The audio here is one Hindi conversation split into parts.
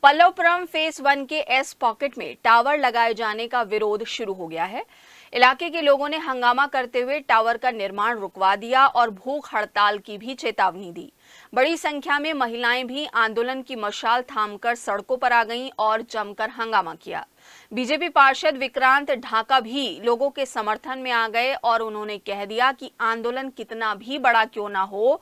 पल्लवपुरम फेज 1 के एस पॉकेट में टावर लगाए जाने का विरोध शुरू हो गया है। इलाके के लोगों ने हंगामा करते हुए टावर का निर्माण रुकवा दिया और भूख हड़ताल की भी चेतावनी दी। बड़ी संख्या में महिलाएं भी आंदोलन की मशाल थामकर सड़कों पर आ गईं और जमकर हंगामा किया। बीजेपी पार्षद विक्रांत ढाका भी लोगों के समर्थन में आ गए और उन्होंने कह दिया कि आंदोलन कितना भी बड़ा क्यों ना हो,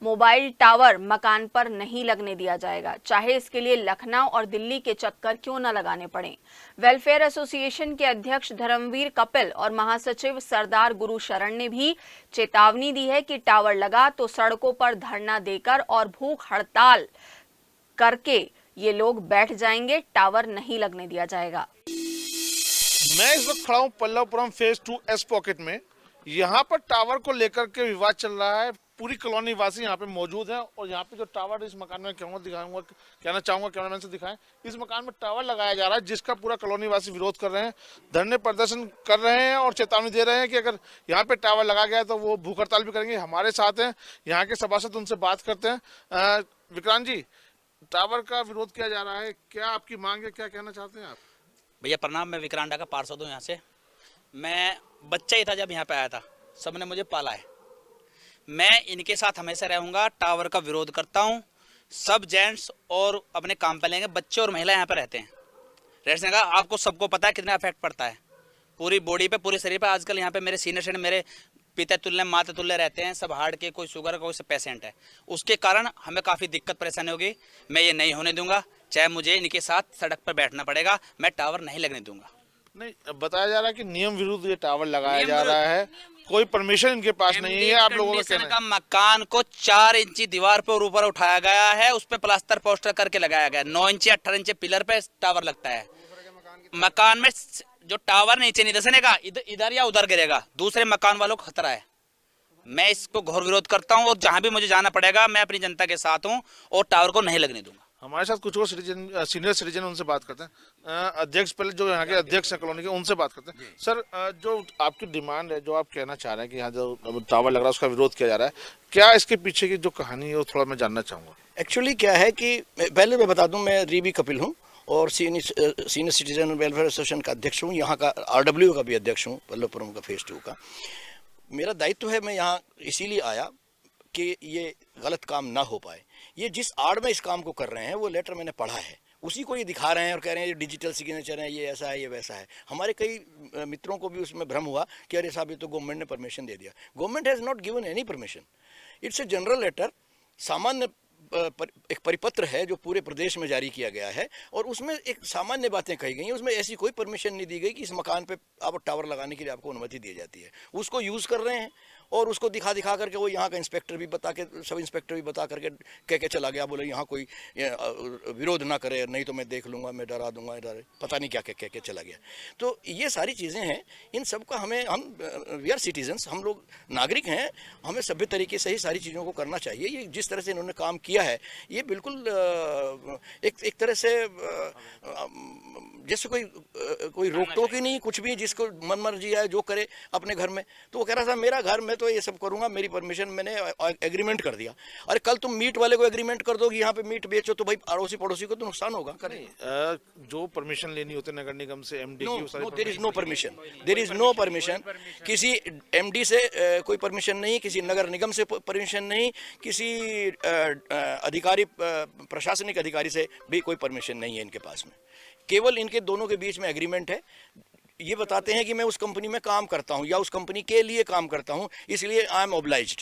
मोबाइल टावर मकान पर नहीं लगने दिया जाएगा, चाहे इसके लिए लखनऊ और दिल्ली के चक्कर क्यों न लगाने पड़े। वेलफेयर एसोसिएशन के अध्यक्ष धर्मवीर कपिल और महासचिव सरदार गुरु शरण ने भी चेतावनी दी है कि टावर लगा तो सड़कों पर धरना देकर और भूख हड़ताल करके ये लोग बैठ जाएंगे, टावर नहीं लगने दिया जाएगा। मैं इस वक्त खड़ा हूँ पल्लवपुरम फेज 2 एस पॉकेट में। यहाँ पर टावर को लेकर के विवाद चल रहा है। पूरी कॉलोनी वासी यहाँ पे मौजूद है और यहाँ पे जो टावर इस मकान में कहना चाहूंगा कैमरामैन से दिखाएं। इस मकान में टावर लगाया जा रहा है जिसका पूरा कॉलोनी वासी विरोध कर रहे हैं, धरने प्रदर्शन कर रहे हैं और चेतावनी दे रहे हैं कि अगर यहाँ पे टावर लगा गया तो वो भूख हड़ताल भी करेंगे। हमारे साथ हैं यहाँ के सभासद, उनसे बात करते हैं। विक्रांत जी, टावर का विरोध किया जा रहा है, क्या आपकी मांग है, क्या कहना चाहते हैं आप? भैया प्रणाम, मैं विक्रांत का पार्षद हूँ यहाँ से। मैं बच्चा ही था जब यहाँ पे आया था, सबने मुझे पाला है। मैं इनके साथ हमेशा रहूँगा, टावर का विरोध करता हूँ। सब जेंट्स और अपने काम पे लेंगे, बच्चे और महिला यहाँ पे रहते हैं। रहने का आपको सबको पता है कितना इफेक्ट पड़ता है पूरी बॉडी पे, पूरे शरीर पे। आजकल यहाँ पे मेरे सीनियर मेरे पिता तुल्य माता तुल्य रहते हैं, सब हार्ट के, कोई शुगर का, कोई पेशेंट है। उसके कारण हमें काफ़ी दिक्कत परेशानी होगी। मैं ये नहीं होने दूंगा, चाहे मुझे इनके साथ सड़क पर बैठना पड़ेगा, मैं टावर नहीं लगने दूंगा। नहीं, बताया जा रहा है कि नियम विरुद्ध ये टावर लगाया जा रहा है, कोई परमिशन इनके पास नहीं है। आप लोगों का कहना है मकान को 4 इंची दीवार पे और ऊपर उठाया गया है, उस पे प्लास्टर पोस्टर करके लगाया गया। 9 इंची 18 इंची पिलर पे टावर लगता है। मकान में जो टावर नीचे नहीं धंसने का, इधर या उधर गिरेगा, दूसरे मकान वालों को खतरा है। मैं इसको घोर विरोध करता हूँ और जहां भी मुझे जाना पड़ेगा मैं अपनी जनता के साथ हूँ और टावर को नहीं लगने दूंगा। हमारे साथ कुछ और सीनियर सिटीजन, उनसे बात करते हैं। अध्यक्ष, पहले जो यहाँ के अध्यक्ष हैं कॉलोनी के, उनसे बात करते हैं। सर, जो आपकी डिमांड है, जो आप कहना चाह रहे हैं कि यहाँ जो टावर लग रहा है उसका विरोध किया जा रहा है, क्या इसके पीछे की जो कहानी है वो थोड़ा मैं जानना चाहूँगा। एक्चुअली क्या है कि पहले मैं बता दूं, मैं रीबी कपिल हूं और सीनियर सिटीजन वेलफेयर एसोसिएशन का अध्यक्ष हूं, यहाँ का आरडब्ल्यू का भी अध्यक्ष हूं, पल्लवपुरम का फेज 2 का। मेरा दायित्व है, मैं यहाँ इसीलिए आया कि ये गलत काम ना हो पाए। ये जिस आड़ में इस काम को कर रहे हैं वो लेटर मैंने पढ़ा है, उसी को ये दिखा रहे हैं और कह रहे हैं ये डिजिटल सिग्नेचर है, ये ऐसा है, ये वैसा है। हमारे कई मित्रों को भी उसमें भ्रम हुआ कि अरे साहब ये तो गवर्नमेंट ने परमिशन दे दिया। Government has not given any permission, it's a general letter, सामान्य एक परिपत्र है जो पूरे प्रदेश में जारी किया गया है और उसमें एक सामान्य बातें कही गई हैं। उसमें ऐसी कोई परमिशन नहीं दी गई कि इस मकान पे आप टावर लगाने के लिए आपको अनुमति दी जाती है। उसको यूज़ कर रहे हैं और उसको दिखा करके वो यहाँ का इंस्पेक्टर भी बता के, सब इंस्पेक्टर भी बता करके कह के चला गया, बोले यहाँ कोई विरोध ना करे, नहीं तो मैं देख लूँगा, मैं डरा दूंगा, पता नहीं क्या कह के चला गया। तो ये सारी चीज़ें हैं, इन सब का हम वी आर सिटीजन्स, हम लोग नागरिक हैं, हमें सभ्य तरीके से ही सारी चीज़ों को करना चाहिए। ये जिस तरह से इन्होंने काम किया है, ये बिल्कुल एक तरह से जैसे कोई रोक टोक ही नहीं, कुछ भी जिसको मन मर्जी आए जो करे अपने घर में। तो वो कह रहा था मेरा घर, मैं तो ये सब करूंगा, मेरी परमिशन, मैंने एग्रीमेंट कर दिया। अरे कल तुम मीट वाले को एग्रीमेंट कर दो कि यहाँ पे मीट बेचो, तो भाई अड़ोसी पड़ोसी को तो नुकसान होगा। करें जो परमिशन लेनी होती है नगर निगम से, एमडी की, there is no permission, there is no permission. किसी एमडी से कोई परमिशन नहीं, किसी नगर निगम से परमिशन नहीं, किसी अधिकारी, प्रशासनिक अधिकारी से भी कोई परमिशन नहीं है इनके पास में। केवल इनके दोनों के बीच में एग्रीमेंट है। ये बताते हैं कि मैं उस कंपनी में काम करता हूं या उस कंपनी के लिए काम करता हूं, इसलिए आई एम ऑब्लाइज्ड,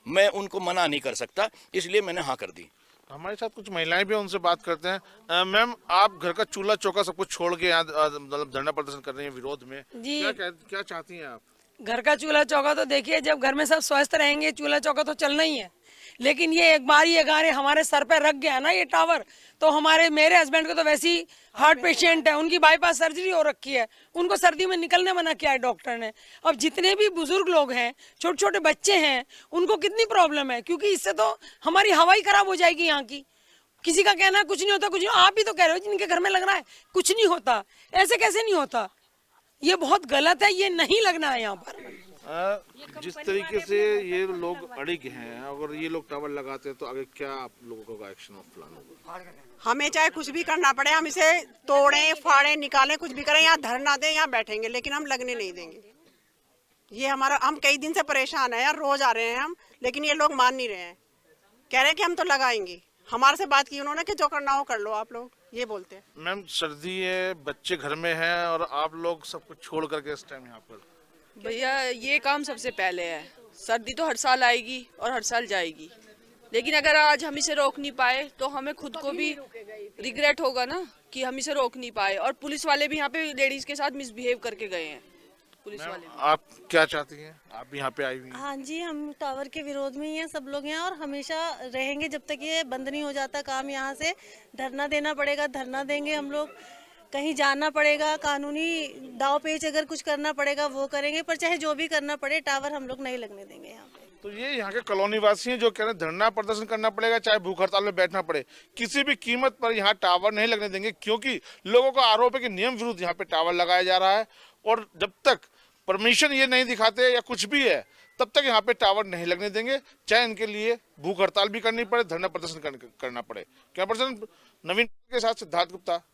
मैं उनको मना नहीं कर सकता, इसलिए मैंने हाँ कर दी। हमारे साथ कुछ महिलाएं भी, उनसे बात करते हैं। मैम, आप घर का चूल्हा चौका सब कुछ छोड़ के यहाँ मतलब धरना प्रदर्शन कर रही हैं विरोध में जी। क्या चाहती हैं आप? घर का चूल्हा चौका तो देखिए, जब घर में सब स्वस्थ रहेंगे चूल्हा चौका तो चलना ही है। लेकिन ये एक बार ये गारे हमारे सर पे रख गया ना ये टावर, तो मेरे हस्बैंड को तो वैसे ही हार्ट पेशेंट है, उनकी बाईपास सर्जरी हो रखी है, उनको सर्दी में निकलने मना किया है डॉक्टर ने। अब जितने भी बुजुर्ग लोग हैं, छोटे छोटे बच्चे हैं, उनको कितनी प्रॉब्लम है, क्योंकि इससे तो हमारी हवा ही खराब हो जाएगी यहाँ की। किसी का कहना है कुछ नहीं होता, कुछ नहीं, आप भी तो कह रहे हो जिनके घर में लग रहा है कुछ नहीं होता, ऐसे कैसे नहीं होता? ये बहुत गलत है, ये नहीं लगना है यहाँ पर। जिस तरीके से ये लोग अड़िग हैं, अगर ये लोग टावर लगाते हैं तो आगे क्या आप लोगों का एक्शन ऑफ प्लान होगा? हमें चाहे कुछ भी करना पड़े, हम इसे तोड़ें, फाड़ें, निकालें, कुछ भी करें, यहाँ धरना दें, यहाँ बैठेंगे, लेकिन हम लगने नहीं देंगे। ये हमारा, हम कई दिन से परेशान है यार, रोज आ रहे हैं हम, लेकिन ये लोग मान नहीं रहे हैं। कह रहे हैं कि हम तो लगाएंगे। हमारे से बात की उन्होंने कि जो करना हो कर लो आप लोग, ये बोलते हैं। मैम सर्दी है, बच्चे घर में हैं और आप लोग सब कुछ छोड़ करके इस टाइम यहाँ पर, भैया ये काम सबसे पहले है। सर्दी तो हर साल आएगी और हर साल जाएगी, लेकिन अगर आज हम इसे रोक नहीं पाए तो हमें खुद को भी रिग्रेट होगा ना कि हम इसे रोक नहीं पाए। और पुलिस वाले भी यहाँ पे लेडीज के साथ मिसबिहेव करके गए हैं, पुलिस वाले भी। आप क्या चाहती हैं? आप भी यहाँ पे आई हुई हैं। हाँ जी, हम टावर के विरोध में ही हैं सब लोग यहाँ, और हमेशा रहेंगे जब तक ये बंद नहीं हो जाता काम। यहाँ से धरना देना पड़ेगा, धरना देंगे हम लोग, कहीं जाना पड़ेगा, कानूनी दाव पेच अगर कुछ करना पड़ेगा वो करेंगे, पर चाहे जो भी करना पड़े टावर हम लोग नहीं लगने देंगे यहाँ पे। तो ये यहाँ के कॉलोनी वासी हैं जो कह रहे हैं धरना प्रदर्शन करना पड़ेगा, चाहे भूख हड़ताल में बैठना पड़े, किसी भी कीमत पर यहाँ टावर नहीं लगने देंगे, क्योंकि लोगों का आरोप है कि नियम विरुद्ध यहाँ पे टावर लगाया जा रहा है और जब तक परमिशन ये नहीं दिखाते या कुछ भी है तब तक यहाँ पे टावर नहीं लगने देंगे, चाहे इनके लिए भूख हड़ताल भी करनी पड़े, धरना प्रदर्शन करना पड़े। कैमरा पर्सन नवीन के साथ सिद्धार्थ गुप्ता।